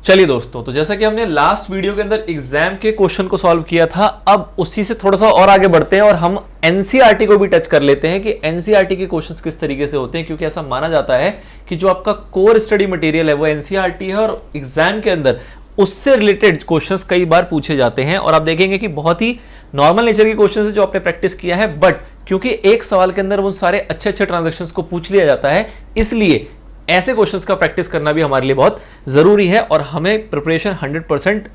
चलिए दोस्तों, तो जैसा कि हमने लास्ट वीडियो के अंदर एग्जाम के क्वेश्चन को सॉल्व किया था, अब उसी से थोड़ा सा और आगे बढ़ते हैं और हम एनसीईआरटी को भी टच कर लेते हैं कि एनसीईआरटी के क्वेश्चंस किस तरीके से होते हैं। क्योंकि ऐसा माना जाता है कि जो आपका कोर स्टडी मटेरियल है वो एनसीईआरटी है और एग्जाम के अंदर उससे रिलेटेड क्वेश्चंस कई बार पूछे जाते हैं। और आप देखेंगे कि बहुत ही नॉर्मल नेचर के क्वेश्चन है जो आपने प्रैक्टिस किया है, बट क्योंकि एक सवाल के अंदर वो सारे अच्छे अच्छे ट्रांजेक्शन्स को पूछ लिया जाता है, इसलिए ऐसे क्वेश्चंस का प्रैक्टिस करना भी हमारे लिए बहुत जरूरी है। और हमें प्रिपरेशन 100%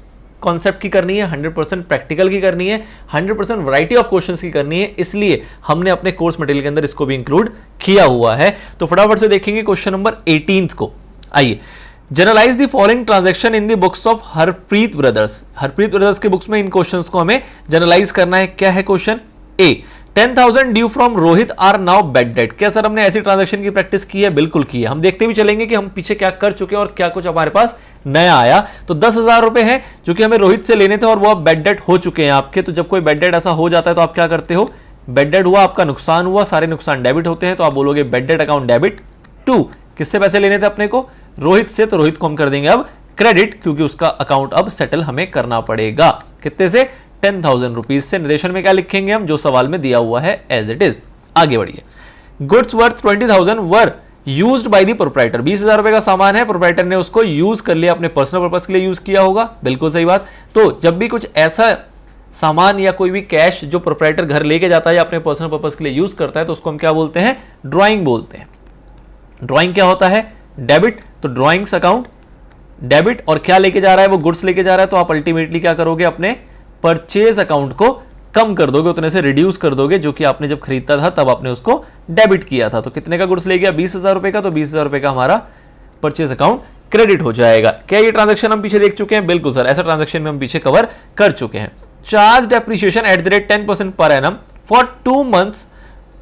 कॉन्सेप्ट की करनी है, 100% प्रैक्टिकल की करनी है, 100% वैरायटी ऑफ क्वेश्चंस की करनी है, इसलिए हमने अपने कोर्स मटेरियल के अंदर इसको भी इंक्लूड किया हुआ है। तो फटाफट से देखेंगे क्वेश्चन नंबर 18 को। आइए, journalise the following transaction in the books of Harpreet brothers. Harpreet brothers के बुक्स में इन क्वेश्चंस को हमें जनरलाइज करना है। क्या है question? A, 10,000 due from Rohit are now bad debt. क्या सर हमने ऐसी ट्रांजैक्शन की प्रैक्टिस की है? बिल्कुल की है। हम देखते भी चलेंगे कि हम पीछे क्या कर चुके हैं और क्या कुछ हमारे पास नया आया। तो 10,000 रुपए हैं जो कि हमें रोहित से लेने थे और वो अब बेड डेट हो चुके हैं आपके। तो जब कोई बेड डेट ऐसा हो जाता है तो आप क्या करते हो? बेड डेट हुआ, आपका नुकसान हुआ, सारे नुकसान डेबिट होते हैं, तो आप बोलोगे bad debt account debit to. किससे पैसे लेने थे अपने को? रोहित से। तो रोहित को हम कर देंगे अब क्रेडिट, क्योंकि उसका अकाउंट अब सेटल हमें करना पड़ेगा। कितने से? 10,000 रुपीज से। निर्देशन में क्या लिखेंगे हम? जो सवाल में दिया हुआ है एज इट इज। आगे बढ़िए। Goods worth 20,000 were used by the proprietor. 20,000 रुपए का सामान है, प्रोप्राइटर ने उसको यूज कर लिया, अपने पर्सनल पर्पस के लिए यूज किया होगा। बिल्कुल सही बात। तो जब भी कुछ ऐसा सामान या कोई भी कैश जो प्रोप्राइटर घर लेके जाता है या अपने पर्सनल पर्पस के लिए यूज करता है, तो उसको हम क्या बोलते हैं? ड्रॉइंग बोलते हैं। ड्रॉइंग क्या होता है? डेबिट। तो ड्रॉइंग्स अकाउंट डेबिट, और क्या लेके जा रहा है? वो गुड्स लेके जा रहा है, तो आप अल्टीमेटली क्या करोगे? अपने परचेज अकाउंट को कम कर दोगे, उतने से रिड्यूस कर दोगे, जो कि आपने जब खरीदता था तब आपने उसको डेबिट किया था। तो कितने का गुड्स ले गया? 20,000 रुपए का। तो 20,000 रुपए का हमारा परचेज अकाउंट क्रेडिट हो जाएगा। क्या ये ट्रांजैक्शन हम पीछे देख चुके हैं? बिल्कुल सर, ऐसा ट्रांजैक्शन में हम पीछे कवर कर चुके हैं। Charge depreciation eight the rate 10% per annum for 2 months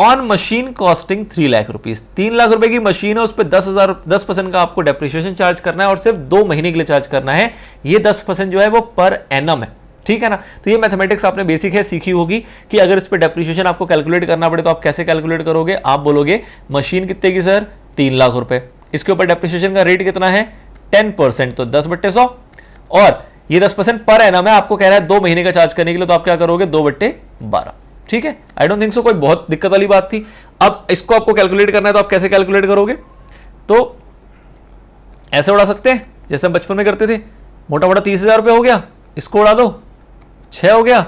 on machine costing 3 lakh rupees. 3 lakh रुपए की मशीन है, उस पर 10% का आपको डेप्रिसिएशन चार्ज करना है और सिर्फ 2 महीने के लिए चार्ज करना है। ये 10% जो है वो पर एनम है, ठीक है ना। तो ये मैथमेटिक्स आपने बेसिक है सीखी होगी कि अगर इस पे डेप्रिसिएशन आपको कैलकुलेट करना पड़े तो आप कैसे कैलकुलेट करोगे? आप बोलोगे मशीन कितने की सर? 3 लाख रुपए। इसके ऊपर डेप्रिसिएशन का रेट कितना है? 10%, तो 10/100, और ये 10% पर एनम है। आपको कह रहा है 2 महीने का चार्ज करने के लिए, तो आप क्या करोगे? 2/12। ठीक है, आई डोंट थिंक सो कोई बहुत दिक्कत वाली बात थी। अब इसको आपको कैलकुलेट करना है, तो आप कैसे कैलकुलेट करोगे? तो ऐसे उड़ा सकते हैं जैसे हम बचपन में करते थे। मोटा मोटा 30,000 रुपए हो गया, इसको उड़ा दो, 6 हो गया,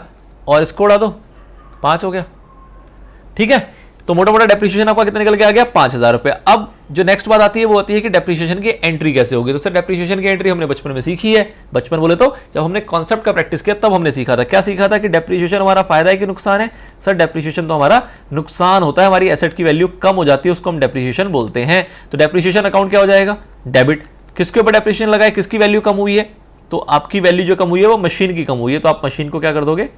और इसको उड़ा दो, 5 हो गया। ठीक है, तो मोटा मोटा डेप्रिसिएशन आपका कितना निकल के आ गया? 5,000 रुपए। अब जो नेक्स्ट बात आती है वो आती है कि डेप्रिसिएशन की एंट्री कैसे होगी। तो सर डेप्रिसिएशन की एंट्री हमने बचपन में सीखी है। बचपन बोले तो जब हमने कॉन्सेप्ट का प्रैक्टिस किया तब हमने सीखा था। क्या सीखा था? कि डेप्रिसिएशन हमारा फायदा है कि नुकसान है? सर डेप्रिसिएशन तो हमारा नुकसान होता है, हमारी एसेट की वैल्यू कम हो जाती है, उसको हम डेप्रिसिएशन बोलते हैं। तो डेप्रिसिएशन अकाउंट क्या हो जाएगा? डेबिट। किसके ऊपर डेप्रिसिएशन लगा है? किसकी वैल्यू कम हुई है? तो आपकी वैल्यू जो कम हुई है वो मशीन की कम हुई है, तो आप मशीन को क्या कर दोगे?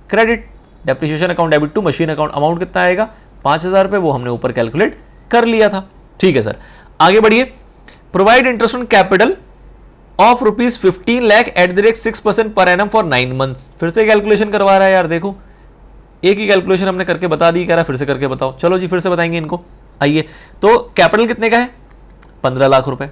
Credit. Depreciation account debit to machine account. Amount कितना आएगा? 5,000 रुपए। वो हमने ऊपर कैलकुलेट कर लिया था। ठीक है सर, आगे बढ़िए। Provide interest on capital of ₹15 lakh eight the rate 6% per annum for 9 months. फिर से कैलकुलेशन करवा रहा है यार, देखो एक ही कैलकुलेशन हमने करके बता दी, कह रहा फिर से करके बताओ। चलो जी फिर से बताएंगे इनको। आइए, तो कैपिटल कितने का है? 15 लाख रुपए।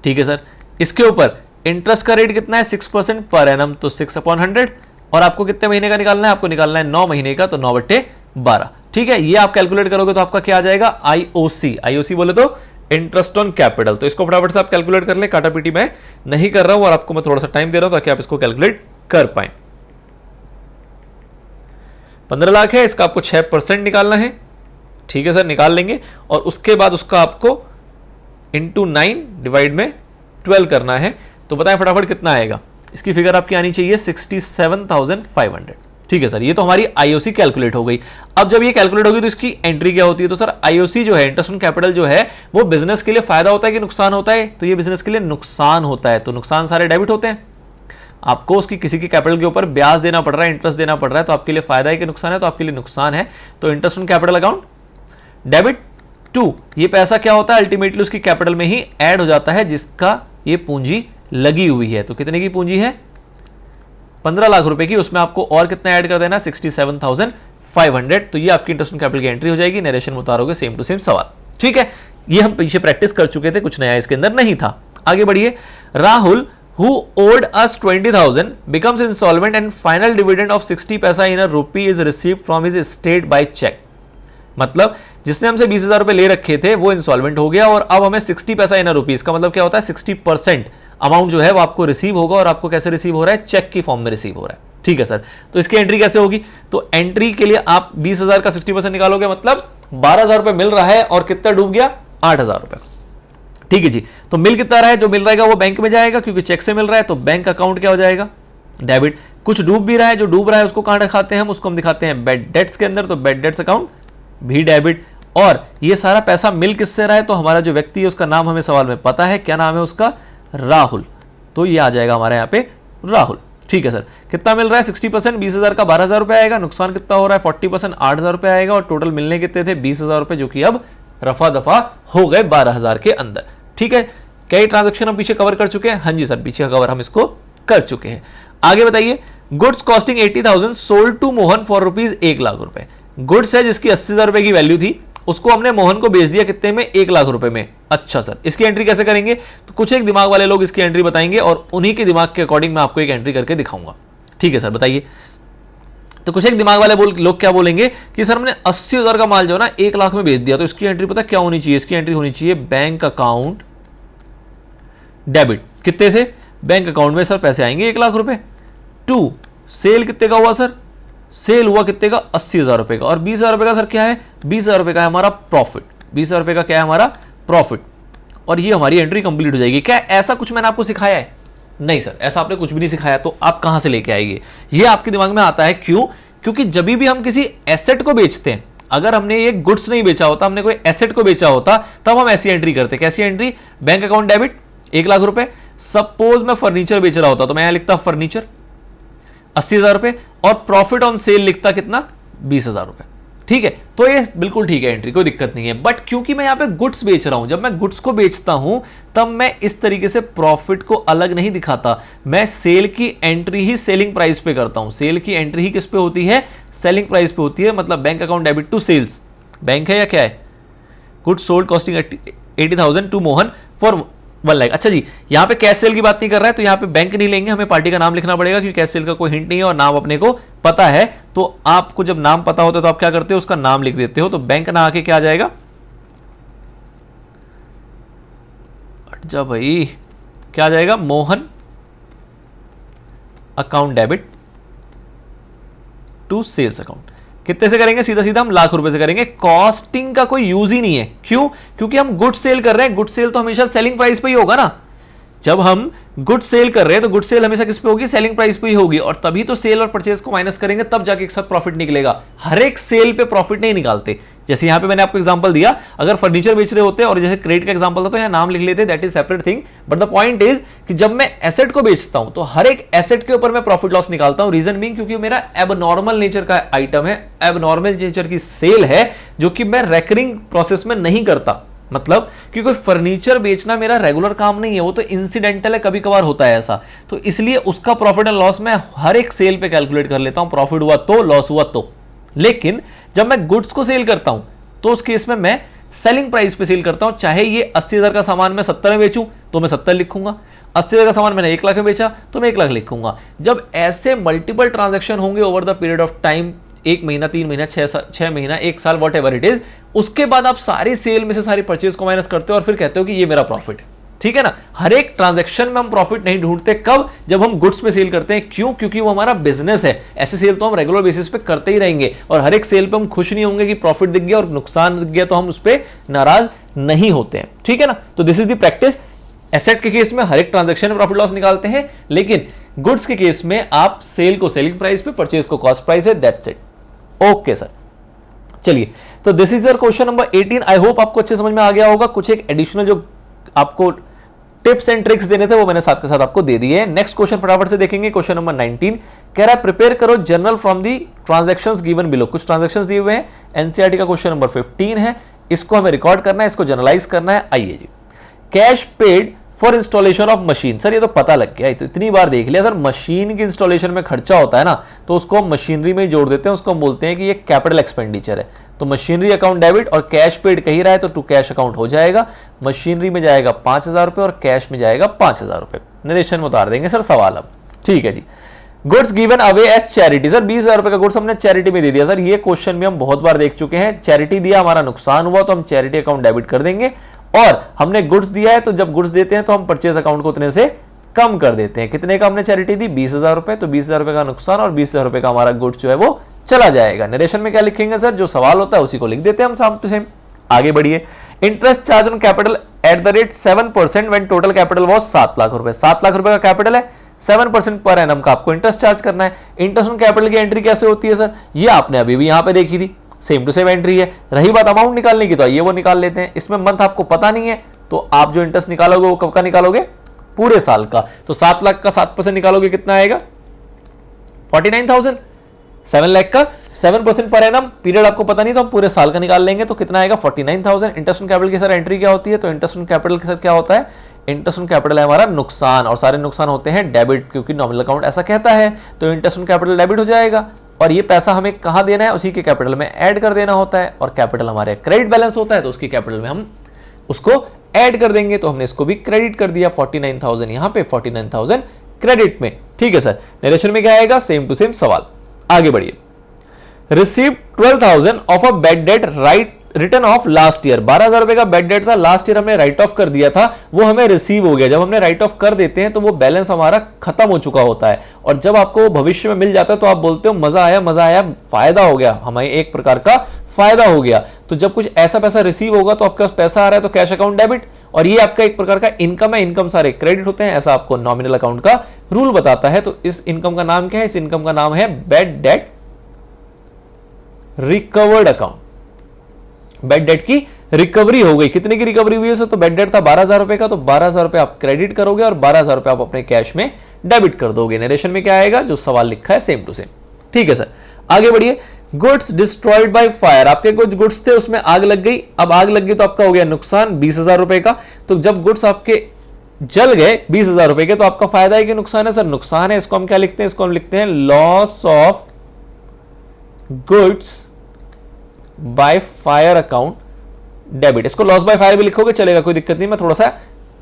ठीक है सर, इसके ऊपर इंटरेस्ट का रेट कितना है? 6% पर एनम, तो 6/100। और आपको कितने महीने का निकालना है? आपको निकालना है 9 महीने का, तो 9/12। ठीक है, ये आप कैलकुलेट करोगे तो आपका क्या आ जाएगा? आईओसी। आईओसी बोले तो इंटरेस्ट ऑन कैपिटल। तो इसको फटाफट से आप कैलकुलेट कर ले, काटा पीटी मैं नहीं कर रहा हूं और आपको मैं थोड़ा सा टाइम दे रहा हूं ताकि आप इसको कैलकुलेट कर पाए। 15 लाख है, इसका आपको 6% निकालना है। ठीक है सर, निकाल लेंगे, और उसके बाद उसका आपको इंटू 9 डिवाइड में 12 करना है। तो बताएं फटाफट कितना आएगा? इसकी फिगर आपकी आनी चाहिए 67,500। ठीक है सर, ये तो हमारी आईओसी कैलकुलेट हो गई। अब जब ये कैलकुलेट होगी तो इसकी एंट्री क्या होती है? तो सर आईओसी जो है, इंटरेस्ट ऑन कैपिटल जो है, वो बिजनेस के लिए फायदा होता है कि नुकसान होता है? तो ये बिजनेस के लिए नुकसान होता है। तो नुकसान सारे डेबिट होते हैं। आपको उसकी किसी के कैपिटल के ऊपर ब्याज देना पड़ रहा है, इंटरेस्ट देना पड़ रहा है, तो आपके लिए फायदा है कि नुकसान है? तो आपके लिए नुकसान है। तो interest on capital account debit to, ये पैसा क्या होता है? अल्टीमेटली उसकी कैपिटल में ही ऐड हो जाता है जिसका ये पूंजी लगी हुई है। तो कितने की पूंजी है? 15 लाख रुपए की। उसमें आपको और कितना ऐड कर देना? 67,500। तो ये आपकी इंटरेस्ट ऑन कैपिटल की एंट्री हो जाएगी। नरेशन में उतारोगे सेम टू सेम सवाल। ठीक है, ये हम पीछे प्रैक्टिस कर चुके थे, कुछ नया इसके अंदर नहीं था। आगे बढ़िए। Rahul who owed us 20,000 becomes insolvent and final dividend of 60 पैसा in a rupee is received from his estate by check। मतलब जिसने हमसे 20,000 रुपए ले रखे थे वो इंसॉल्वेंट हो गया और अब हमें 60 पैसा इन रुपीज, इसका मतलब क्या होता है 60% अमाउंट जो है वो आपको रिसीव होगा, और आपको कैसे रिसीव हो रहा है, चेक की फॉर्म में रिसीव हो रहा है। ठीक है सर, तो इसकी एंट्री कैसे होगी, तो एंट्री के लिए आप 20,000 का 60% निकालोगे, मतलब 12,000 रुपए मिल रहा है और कितना डूब गया, 8,000 रुपए। ठीक है जी, तो मिल कितना रहा है, जो मिल रहेगा वो बैंक में जाएगा क्योंकि चेक से मिल रहा है, तो बैंक अकाउंट क्या हो जाएगा, डेबिट। कुछ डूब भी रहा है, जो डूब रहा है उसको कहां दिखाते हैं हम, उसको हम दिखाते हैं बैड डेट्स के अंदर, तो बैड डेट्स अकाउंट भी डेबिट। और ये सारा पैसा मिल किससे रहा है, तो हमारा जो व्यक्ति है उसका नाम हमें सवाल में पता है, क्या नाम है उसका, राहुल, तो ये आ जाएगा हमारे यहाँ पे राहुल। ठीक है सर, कितना मिल रहा है 60%, 20,000 का 12,000 रुपए आएगा, नुकसान कितना हो रहा है 40% 8,000 रुपए आएगा, और टोटल मिलने कितने थे 20,000 रुपए, जो कि अब रफा दफा हो गए 12,000 के अंदर। ठीक है, कई ट्रांजेक्शन हम पीछे कवर कर चुके हैं, हाँ जी सर पीछे कवर हम इसको कर चुके हैं। आगे बताइए, goods costing 80,000 sold to Mohan for rupees 1,00,000 रुपए। गुड्स है जिसकी 80,000 रुपए की वैल्यू थी, उसको हमने मोहन को बेच दिया कितने में, 1,00,000 रुपए में। अच्छा सर, इसकी एंट्री कैसे करेंगे, तो कुछ एक दिमाग वाले लोग इसकी एंट्री बताएंगे और उन्हीं के दिमाग के अकॉर्डिंग मैं आपको एक एंट्री करके दिखाऊंगा। ठीक है सर, बताइए। तो कुछ एक दिमाग वाले लोग क्या बोलेंगे कि सर हमने 80,000 का माल जो है ना 1,00,000 में बेच दिया, तो इसकी एंट्री पता क्या होनी चाहिए, इसकी एंट्री होनी चाहिए बैंक अकाउंट डेबिट। कितने से, बैंक अकाउंट में सर पैसे आएंगे 1,00,000 रुपए, टू सेल कितने का हुआ सर, सेल हुआ कितने का, 80,000 रुपए का, और 20,000 रुपए का सर क्या है, 20,000 रुपए का है हमारा प्रॉफिट, 20,000 रुपए का क्या है हमारा प्रॉफिट, और ये हमारी एंट्री कंप्लीट हो जाएगी। क्या ऐसा कुछ मैंने आपको सिखाया है, नहीं सर ऐसा आपने कुछ भी नहीं सिखाया, तो आप कहां से लेके आएंगे, ये आपके दिमाग में आता है क्यों, क्योंकि जब भी हम किसी एसेट को बेचते हैं, अगर हमने ये गुड्स नहीं बेचा होता, हमने कोई एसेट को बेचा होता, तब हम ऐसी एंट्री करते। कैसी एंट्री, बैंक अकाउंट डेबिट 1,00,000 रुपए। सपोज मैं फर्नीचर बेच रहा होता तो मैं यहां लिखता फर्नीचर 80,000 रुपए, और प्रॉफिट ऑन सेल लिखता कितना, 20,000 रुपए। ठीक है, तो ये बिल्कुल ठीक है एंट्री, कोई दिक्कत नहीं है। बट क्योंकि मैं यहां पे गुड्स बेच रहा हूं, जब मैं गुड्स को बेचता हूं तब मैं इस तरीके से प्रॉफिट को अलग नहीं दिखाता, मैं सेल की एंट्री ही सेलिंग प्राइस पे करता हूं। सेल की एंट्री ही किस पे होती है, सेलिंग प्राइस पे होती है। मतलब bank account debit to sales, bank है या क्या है, goods sold costing 80,000 to Mohan for 1,00,000। अच्छा जी, यहां पे कैश सेल की बात नहीं कर रहा है, तो यहां पे बैंक नहीं लेंगे, हमें पार्टी का नाम लिखना पड़ेगा क्योंकि कैश सेल का कोई हिंट नहीं है और नाम अपने को पता है। तो आपको जब नाम पता होता है तो आप क्या करते हो, उसका नाम लिख देते हो। तो बैंक ना आके क्या आ जाएगा, जा भाई क्या आ जाएगा, Mohan account debit to sales account. कितने से करेंगे, सीधा सीधा हम 1,00,000 रुपए से करेंगे। कॉस्टिंग का कोई यूज ही नहीं है, क्यों, क्योंकि हम गुड सेल कर रहे हैं, गुड सेल तो हमेशा सेलिंग प्राइस पे ही होगा ना। जब हम गुड सेल कर रहे हैं तो गुड सेल हमेशा किस पे होगी, सेलिंग प्राइस पे ही होगी, और तभी तो सेल और परचेज को माइनस करेंगे तब जाके एक साथ प्रॉफिट निकलेगा। हर एक सेल पे प्रॉफिट नहीं निकालते। जैसे यहां पे मैंने आपको एग्जांपल दिया, अगर फर्नीचर बेच रहे होते और जैसे क्रेडिट का एग्जांपल था तो यहां नाम लिख लेते, that is separate thing. But the point is कि जब मैं एसेट को बेचता हूं तो हर एक एसेट के ऊपर मैं प्रॉफिट लॉस निकालता हूं। रीजन बीइंग क्योंकि मेरा एबनॉर्मल नेचर का आइटम है, एबनॉर्मल नेचर की सेल है, जो कि मैं रेकरिंग प्रोसेस में नहीं करता। मतलब कि कोई फर्नीचर बेचना मेरा रेगुलर काम नहीं है, वो तो इंसिडेंटल है, कभी कभार होता है ऐसा। तो इसलिए उसका प्रॉफिट एंड लॉस मैं हर एक सेल पे कैलकुलेट कर लेता हूं, प्रॉफिट हुआ तो, लॉस हुआ तो। लेकिन जब मैं गुड्स को सेल करता हूं तो उस केस में मैं सेलिंग प्राइस पे सेल करता हूं। चाहे ये 80,000 का सामान मैं 70 में बेचूं तो मैं 70 लिखूंगा, 80,000 का सामान मैंने 1,00,000 में बेचा तो मैं 1,00,000 लिखूंगा। जब ऐसे मल्टीपल ट्रांजैक्शन होंगे over the period of time, 1 महीना, 3 महीना, 6 महीना, 1 साल, वॉट एवर इट इज, उसके बाद आप सारी सेल में से सारी परचेज को माइनस करते हो और फिर कहते हो कि ये मेरा प्रॉफिट है। ठीक है ना, हर एक ट्रांजैक्शन में हम प्रॉफिट नहीं ढूंढते, कब, जब हम गुड्स में सेल करते हैं। क्यों, क्योंकि वो हमारा बिजनेस है। ऐसे सेल तो हम रेगुलर बेसिस पे करते ही रहेंगे, और हर एक सेल पे हम खुश नहीं होंगे कि प्रॉफिट दिख गया और नुकसान दिख गया तो हम उस पर नाराज नहीं होते हैं। ठीक है ना, तो this is the practice. Asset के केस में हर एक ट्रांजैक्शन में प्रॉफिट लॉस निकालते हैं, लेकिन गुड्स के केस में आप सेल को सेलिंग प्राइस पे, परचेज को कॉस्ट प्राइस है, दैट्स इट। ओके सर, चलिए, तो this is your question number 18। I hope आपको अच्छे समझ में आ गया होगा। कुछ एक एडिशनल जो आपको टिप्स एंड ट्रिक्स देने थे वो मैंने साथ के साथ आपको दे दिए। नेक्स्ट क्वेश्चन फटाफट से देखेंगे, क्वेश्चन नंबर 19 कह रहा है प्रिपेयर करो journal from the transactions given below. कुछ ट्रांजैक्शंस दिए हुए हैं, एनसीईआरटी का क्वेश्चन नंबर 15 है, इसको हमें रिकॉर्ड करना है, इसको जर्नलाइज करना है। आइए जी, cash paid for installation of machine. Sir ये तो पता लग गया, तो इतनी बार देख लिया। सर मशीन की इंस्टॉलेशन में खर्चा होता है ना, तो उसको हम मशीनरी में जोड़ देते हैं, उसको हम बोलते हैं कि ये कैपिटल एक्सपेंडिचर है। तो मशीनरी अकाउंट डेबिट और कैश पेड कही रहा है तो टू कैश अकाउंट हो जाएगा। मशीनरी में जाएगा 5,000 रुपए और कैश में जाएगा 5,000 रुपए। नरेशन में उतार देंगे सर सवाल अब। ठीक है जी। Goods given away as charity, sir 20,000 रुपए का गुड्स हमने चैरिटी में दे दिया। सर ये क्वेश्चन भी हम बहुत बार देख चुके हैं। चैरिटी दिया, हमारा नुकसान हुआ तो हम चैरिटी अकाउंट डेबिट कर देंगे, और हमने गुड्स दिया है तो जब गुड्स देते हैं तो हम परचेज अकाउंट को उतने से कम कर देते हैं। कितने का हमने चैरिटी दी? 20,000 रुपए, तो 20,000 रुपए का नुकसान और 20,000 रुपए का हमारा गुड्स जो है वो चला जाएगा। नरेशन में क्या लिखेंगे सर? जो सवाल होता है उसी को लिख देते हैं हम साम टू सेम। आगे बढ़िए। Interest charge on capital at the rate 7% when total capital was 7 lakh रुपए। 7 लाख रुपए का कैपिटल है, 7% पर एनम का आपको इंटरेस्ट चार्ज करना है। इंटरेस्ट ऑन कैपिटल की एंट्री कैसे होती है सर? ये आपने अभी भी यहां पे देखी थी, सेम टू सेम एंट्री है। रही बात अमाउंट निकालने की, तो ये वो निकाल लेते हैं। इसमें मंथ आपको पता नहीं है तो आप जो इंटरेस्ट निकालोगे वो कब का निकालोगे? पूरे साल का। तो 7 लाख का 7% निकालोगे कितना आएगा? 49,000। 7 लाख का 7% पर एनम, पीरियड आपको पता नहीं तो हम पूरे साल का निकाल लेंगे, तो कितना आएगा? 49,000। इंटरेस्ट ऑन कैपिटल की सर एंट्री क्या होती है? तो इंटरेस्ट ऑन कैपिटल के साथ क्या होता है? इंटरेस्ट ऑन कैपिटल है हमारा नुकसान, और सारे नुकसान होते हैं डेबिट, क्योंकि नॉमिनल अकाउंट ऐसा कहता है। तो इंटरेस्ट ऑन कैपिटल डेबिट हो जाएगा, और ये पैसा हमें कहां देना है? उसी के कैपिटल में ऐड कर देना होता है, और कैपिटल हमारे क्रेडिट बैलेंस होता है तो उसकी कैपिटल में हम उसको ऐड कर देंगे। तो हमने इसको भी क्रेडिट कर दिया, 49,000 यहां पे, 49,000 क्रेडिट में। ठीक है सर। नरेशन में क्या आएगा? सेम टू सेम सवाल। आगे बढ़िए। Receive 12,000 of a bad debt right return of last year. 12,000 रुपए का बैड डेट था, लास्ट ईयर हमने राइट ऑफ कर दिया था, वो हमें रिसीव हो गया। जब हमने राइट ऑफ कर देते हैं तो वो बैलेंस हमारा खत्म हो चुका होता है, और जब आपको वो भविष्य में मिल जाता है तो आप बोलते हो मजा आया, मजा आया, फायदा हो गया, हमें एक प्रकार का फायदा हो गया। तो जब कुछ ऐसा पैसा रिसीव होगा तो आपके पास पैसा आ रहा है तो कैश अकाउंट डेबिट, और ये आपका एक प्रकार का इनकम है, इनकम सारे क्रेडिट होते हैं, ऐसा आपको नॉमिनल अकाउंट का रूल बताता है। तो इस इनकम का नाम क्या है? इस इनकम का नाम है bad debt recovered account. Bad debt की रिकवरी हो गई। कितने की रिकवरी हुई है सर? तो बैड डेट था 12,000 रुपए का, तो 12,000 रुपए आप क्रेडिट करोगे और 12,000 रुपए आप अपने कैश में डेबिट कर दोगे। नरेशन में क्या आएगा? जो सवाल लिखा है सेम टू सेम। ठीक है सर। आगे बढ़िए। गुड्स डिस्ट्रॉयड बाय फायर, आपके कुछ गुड्स थे उसमें आग लग गई। अब आग लग गई तो आपका हो गया नुकसान 20,000 रुपए का। तो जब गुड्स आपके जल गए 20,000 रुपए के, तो आपका फायदा है कि नुकसान है? सर नुकसान है। इसको हम क्या लिखते हैं? इसको हम लिखते हैं loss of goods by fire account debit. इसको लॉस बाय फायर भी लिखोगे चलेगा, कोई दिक्कत नहीं। मैं थोड़ा सा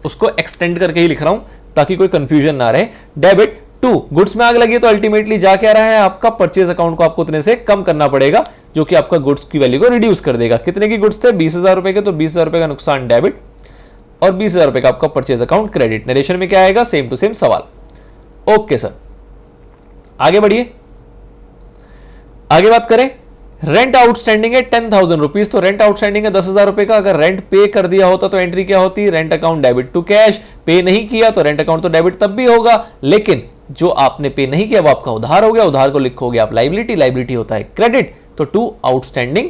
उसको एक्सटेंड करके ही लिख रहा हूं ताकि कोई कंफ्यूजन ना रहे। डेबिट टू, गुड्स में आग लगी तो अल्टीमेटली जा क्या रहा है? आपका परचेज अकाउंट को आपको उतने से कम करना पड़ेगा, जो कि आपका गुड्स की वैल्यू को रिड्यूस कर देगा। कितने की गुड्स थे? 20,000 रुपए के, तो 20,000 रुपए का नुकसान डेबिट और 20,000 रुपए का आपका परचेज अकाउंट क्रेडिट। नरेशन में क्या आएगा? सेम टू सेम सवाल। Okay sir. आगे बढ़िए। आगे बात करें। रेंट आउटस्टैंडिंग है 10,000 रुपीज, तो रेंट आउटस्टैंडिंग है 10,000 रुपए का। अगर रेंट पे कर दिया होता तो एंट्री क्या होती? Rent account debit to cash. Pay नहीं किया तो रेंट अकाउंट तो डेबिट तब भी होगा, लेकिन जो आपने पे नहीं किया वो आपका उधार हो गया, उधार को लिखोगे आप लाइबिलिटी, लाइबिलिटी होता है क्रेडिट। तो to outstanding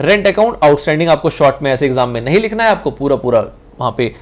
rent account. Outstanding आपको शॉर्ट में ऐसे एग्जाम में नहीं लिखना है, आपको पूरा पूरा वहां पे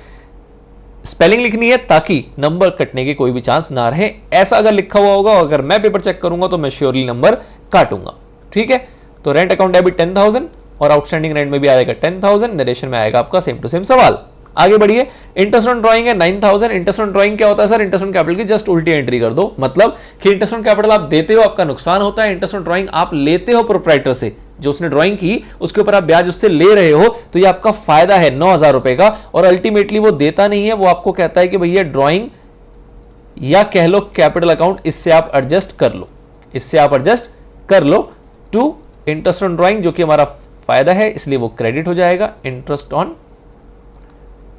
स्पेलिंग लिखनी है ताकि नंबर कटने की कोई भी चांस ना रहे। ऐसा अगर लिखा हुआ होगा, अगर मैं पेपर चेक करूंगा तो मैं श्योरली नंबर काटूंगा। ठीक है। तो रेंट अकाउंट डेबिट 10,000 और आउटस्टैंडिंग रेंट में भी आएगा 10,000। नरेशन में आएगा आपका सेम टू सेम सवाल। आगे बढ़िए। इंटरेस्ट ऑन ड्राइंग है 9,000। इंटरेस्ट ऑन ड्राइंग क्या होता है सर? इंटरेस्ट ऑन कैपिटल की जस्ट उल्टी एंट्री कर दो, मतलब कि इंटरेस्ट ऑन कैपिटल आप देते हो, आपका नुकसान होता है। इंटरेस्ट ऑन ड्राइंग आप लेते हो प्रोप्राइटर से, जो उसने ड्राइंग की उसके ऊपर आप ब्याज उससे ले रहे हो, तो ये आपका फायदा है 9,000 रुपए का। और अल्टीमेटली वो देता नहीं है, वो आपको कहता है कि भैया ड्राइंग या कह लो कैपिटल अकाउंट, इससे आप एडजस्ट कर लो, इससे आप एडजस्ट कर लो। टू इंटरेस्ट ऑन ड्राइंग जो कि हमारा फायदा है, इसलिए वो क्रेडिट हो जाएगा। Interest on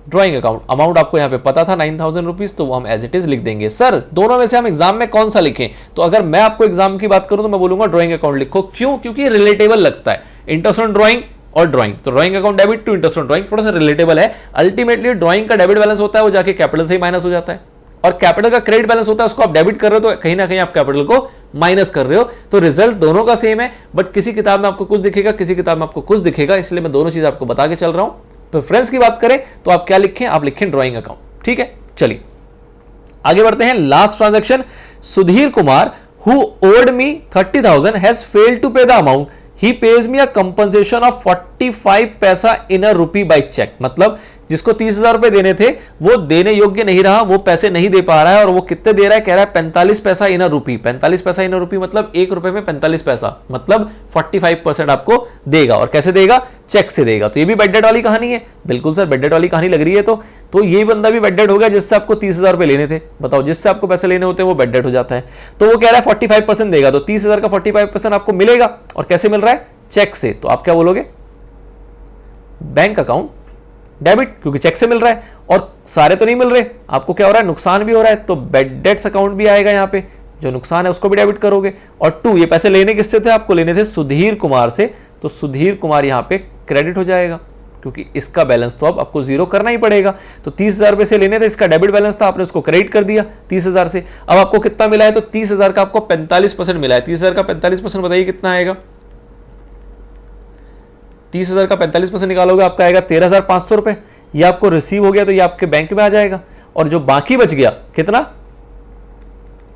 drawing account, amount आपको यहां पे पता था 9,000 रुपीज, तो वो हम एज इट इज लिख देंगे। सर दोनों में से हम एग्जाम में कौन सा लिखें? तो अगर मैं आपको एग्जाम की बात करूं तो मैं बोलूंगा ड्राइंग अकाउंट लिखो। क्यों? क्योंकि रिलेटेबल लगता है। इंटरेस्ट ऑन ड्राइंग और ड्राइंग, तो drawing account debit to interest on drawing थोड़ा सा रिलेटेबल है। अल्टीमेटली ड्राइंग का डेबिट बैलेंस होता है, वो जाके कैपिटल से ही माइनस हो जाता है, और कैपिटल का क्रेडिट बैलेंस होता है, उसको आप डेबिट कर रहे हो तो कहीं ना कहीं आप कैपिटल को माइनस कर रहे हो। तो रिजल्ट दोनों का सेम है, बट किसी किताब में आपको कुछ दिखेगा, किसी किताब में आपको कुछ दिखेगा, इसलिए मैं दोनों चीज आपको बता के चल रहा हूं। प्रेफरेंस की बात करें तो आप क्या लिखें? आप लिखें ड्राइंग अकाउंट। ठीक है, चलिए आगे बढ़ते हैं। Last transaction, Sudhir Kumar who owed me 30,000 has failed to pay the amount, he pays me a compensation of 45 paisa इन अ रूपी बाय चेक। मतलब जिसको 30,000 रुपए देने थे वो देने योग्य नहीं रहा, वो पैसे नहीं दे पा रहा है, और वो कितने दे रहा है, कह रहा है 45 पैसा इन अ रूपी। 45 पैसा इन अ रूपी मतलब 1 रुपए में 45 पैसा, मतलब 45% आपको देगा। और कैसे देगा, चेक से देगा। तो ये भी बेड डेट वाली कहानी है। बिल्कुल सर, बेड डेट वाली कहानी लग रही है। तो ये बंदा भी बेड डेट हो गया जिससे आपको 30,000 रुपए लेने थे। बताओ, जिससे आपको पैसे लेने होते हैं वो बेड डेट हो जाता है। तो वो कह रहा है 45% देगा, तो 30,000 का 45% आपको मिलेगा। और कैसे मिल रहा है, चेक से। तो आप क्या बोलोगे, बैंक अकाउंट डेबिट, क्योंकि चेक से मिल रहा है। और सारे तो नहीं मिल रहे, आपको क्या हो रहा है, नुकसान भी हो रहा है, तो बेड डेट्स अकाउंट भी आएगा यहाँ पे, जो नुकसान है उसको भी डेबिट करोगे। और 2, ये पैसे लेने किससे थे, आपको लेने थे सुधीर कुमार से, तो सुधीर कुमार यहाँ पे क्रेडिट हो जाएगा, क्योंकि इसका बैलेंस तो अब आपको जीरो करना ही पड़ेगा। तो 30,000 रुपए से लेने थे, इसका डेबिट बैलेंस था, आपने उसको क्रेडिट कर दिया 30,000 से। अब आपको कितना मिला है, तो 30,000 का आपको 45% मिला है। 30,000 का 45% बताइए कितना आएगा, 30,000 का 45% निकालोगे आपका आएगा 13,500 रुपए। ये आपको रिसीव हो गया, तो ये आपके बैंक में आ जाएगा। और जो बाकी बच गया कितना,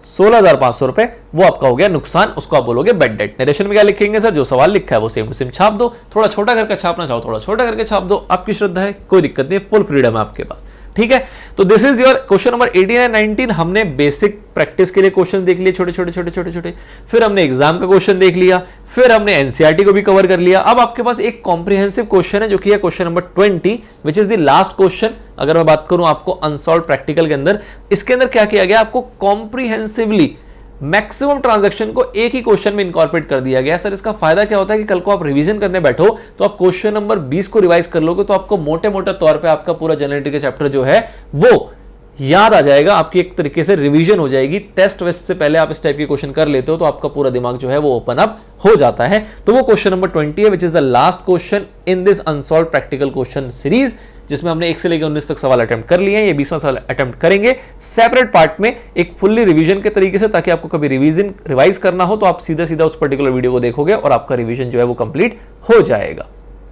16,500 रुपए, वो आपका हो गया नुकसान, उसको आप बोलोगे बेड डेट। नरेशन में क्या लिखेंगे सर, जो सवाल लिखा है वो सेम टू सेम छाप दो। थोड़ा छोटा करके छापना चाहो थोड़ा छोटा करके छाप दो, आपकी श्रद्धा है, कोई दिक्कत नहीं है, फुल फ्रीडम है आपके पास। ठीक है, तो this is your question number 18 and 19। हमने बेसिक प्रैक्टिस के लिए क्वेश्चन देख लिए, छोटे छोटे, फिर हमने एग्जाम का क्वेश्चन देख लिया, फिर हमने एनसीईआरटी को भी कवर कर लिया। अब आपके पास एक कॉम्प्रिहेंसिव क्वेश्चन है, जो कि है question number 20, which is the last question. अगर मैं बात करूं आपको अनसॉल्व प्रैक्टिकल के अंदर, इसके अंदर क्या किया गया, आपको कॉम्प्रिहेंसिवली मैक्सिमम ट्रांजैक्शन को एक ही क्वेश्चन में इंकॉर्पोरेट कर दिया गया। सर इसका फायदा क्या होता है कि कल को आप रिवीजन करने बैठो तो आप क्वेश्चन नंबर 20 को रिवाइज कर लोगे, तो आपको मोटे मोटे तौर पे आपका पूरा जनरेटिव का चैप्टर जो है वो याद आ जाएगा, आपकी एक तरीके से रिवीजन हो जाएगी। टेस्ट वेस्ट से पहले आप इस टाइप के क्वेश्चन कर लेते हो तो आपका पूरा दिमाग जो है वो ओपन अप हो जाता है। तो वो क्वेश्चन नंबर 20 है, which is the last question in this unsolved practical question series, जिसमें हमने 1 से लेकर 19 तक सवाल अटेम्प्ट कर लिए हैं। ये 20वां सवाल अटेम्प्ट करेंगे सेपरेट पार्ट में, एक फुल्ली रिवीजन के तरीके से, ताकि आपको कभी रिवाइज करना हो तो आप सीधा सीधा उस पर्टिकुलर वीडियो को देखोगे और आपका रिवीजन जो है वो कंप्लीट हो जाएगा।